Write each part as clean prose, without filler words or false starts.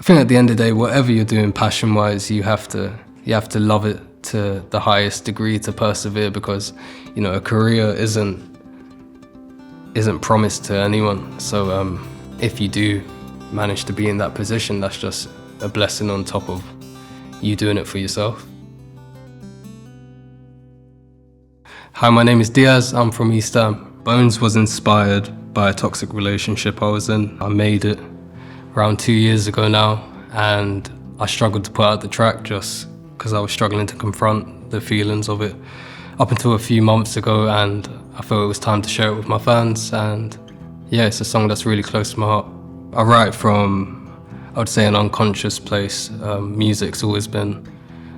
think at the end of the day, whatever you're doing passion-wise, you have to love it to the highest degree to persevere, because a career isn't promised to anyone. So if you do manage to be in that position, that's just a blessing on top of you doing it for yourself. Hi, my name is Deyaz. I'm from East Ham. Bones was inspired by a toxic relationship I was in. I made it around 2 years ago now, and I struggled to put out the track just because I was struggling to confront the feelings of it up until a few months ago, and I felt it was time to share it with my fans. And yeah, it's a song that's really close to my heart. I write from, I would say, an unconscious place. Music's always been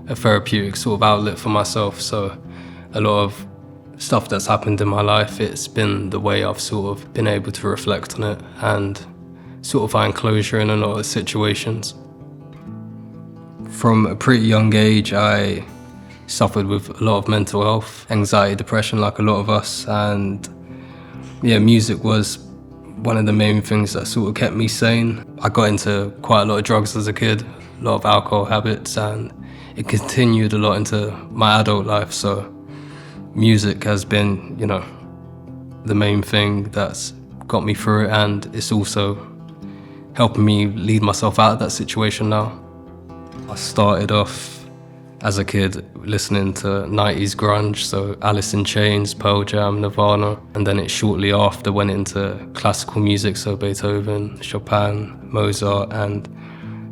a therapeutic sort of outlet for myself, so a lot of stuff that's happened in my life, it's been the way I've sort of been able to reflect on it and sort of find closure in a lot of situations. From a pretty young age, I suffered with a lot of mental health, anxiety, depression, like a lot of us, and yeah, music was one of the main things that sort of kept me sane. I got into quite a lot of drugs as a kid, a lot of alcohol habits, and it continued a lot into my adult life. So music has been, the main thing that's got me through it, and it's also helping me lead myself out of that situation now. I started off as a kid listening to 90s grunge, so Alice in Chains, Pearl Jam, Nirvana, and then it shortly after went into classical music, so Beethoven, Chopin, Mozart, and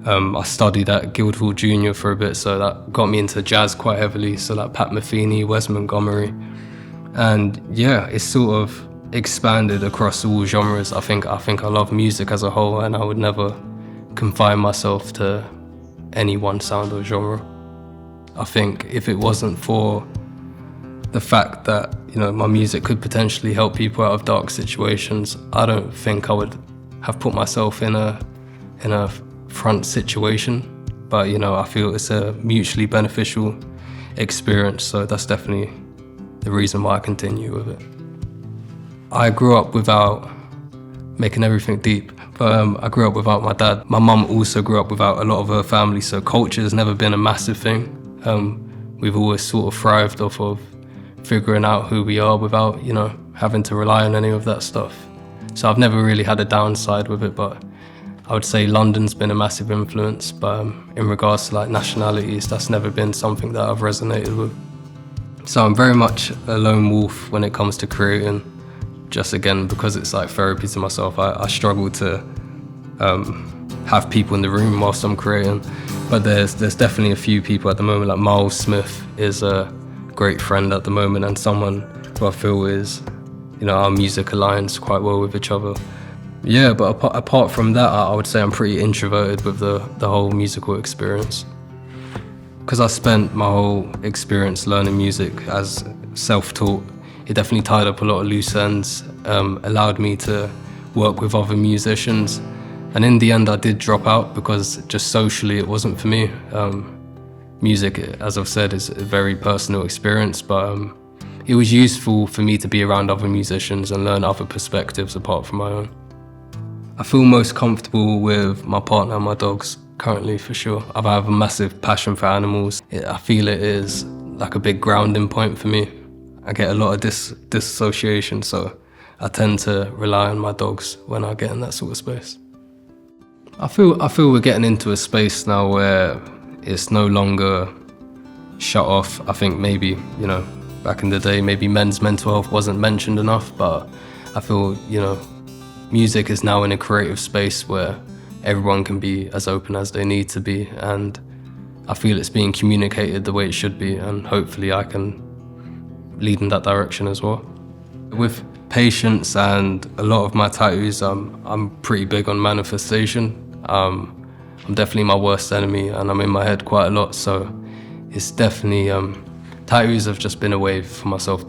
I studied at Guildhall Junior for a bit, so that got me into jazz quite heavily, so like Pat Metheny, Wes Montgomery. And yeah, it's sort of expanded across all genres. I think I love music as a whole, and I would never confine myself to any one sound or genre. I think if it wasn't for the fact that, my music could potentially help people out of dark situations, I don't think I would have put myself in a front situation, but I feel it's a mutually beneficial experience, so that's definitely the reason why I continue with it. I grew up without, making everything deep, but I grew up without my dad. My mum also grew up without a lot of her family, so culture has never been a massive thing. We've always sort of thrived off of figuring out who we are without, having to rely on any of that stuff. So I've never really had a downside with it, but I would say London's been a massive influence, but in regards to like nationalities, that's never been something that I've resonated with. So I'm very much a lone wolf when it comes to creating, just again, because it's like therapy to myself. I struggle to have people in the room whilst I'm creating, but there's definitely a few people at the moment, like Miles Smith is a great friend at the moment, and someone who I feel is, our music aligns quite well with each other. Yeah, but apart from that, I would say I'm pretty introverted with the whole musical experience. Because I spent my whole experience learning music as self-taught, it definitely tied up a lot of loose ends, allowed me to work with other musicians. And in the end, I did drop out because just socially it wasn't for me. Music, as I've said, is a very personal experience, but it was useful for me to be around other musicians and learn other perspectives apart from my own. I feel most comfortable with my partner and my dogs currently, for sure. I have a massive passion for animals. I feel it is like a big grounding point for me. I get a lot of disassociation, so I tend to rely on my dogs when I get in that sort of space. I feel we're getting into a space now where it's no longer shut off. I think maybe, back in the day, maybe men's mental health wasn't mentioned enough, but I feel, music is now in a creative space where everyone can be as open as they need to be, and I feel it's being communicated the way it should be, and hopefully I can lead in that direction as well. With patience and a lot of my tattoos, I'm pretty big on manifestation. I'm definitely my worst enemy, and I'm in my head quite a lot, so it's definitely, tattoos have just been a way for myself,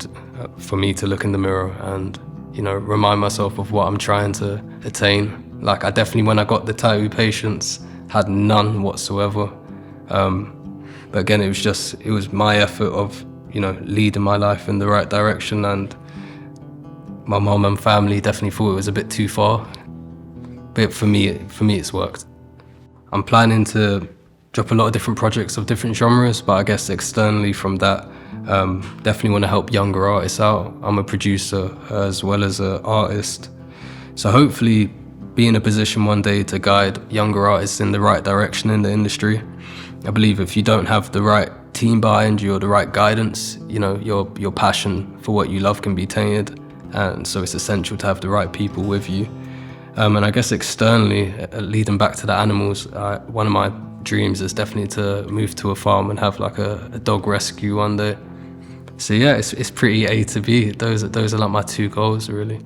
for me to look in the mirror and remind myself of what I'm trying to attain. Like I definitely, when I got the tattoo patience, had none whatsoever. But again, it was my effort of, leading my life in the right direction, and my mom and family definitely thought it was a bit too far. But for me it's worked. I'm planning to drop a lot of different projects of different genres, but I guess externally from that, definitely want to help younger artists out. I'm a producer as well as an artist. So hopefully be in a position one day to guide younger artists in the right direction in the industry. I believe if you don't have the right team behind you or the right guidance, you know, your passion for what you love can be tainted. And so it's essential to have the right people with you. And I guess externally, leading back to the animals, one of my dreams is definitely to move to a farm and have like a dog rescue one day. So yeah, it's pretty A to B. Those are like my two goals, really.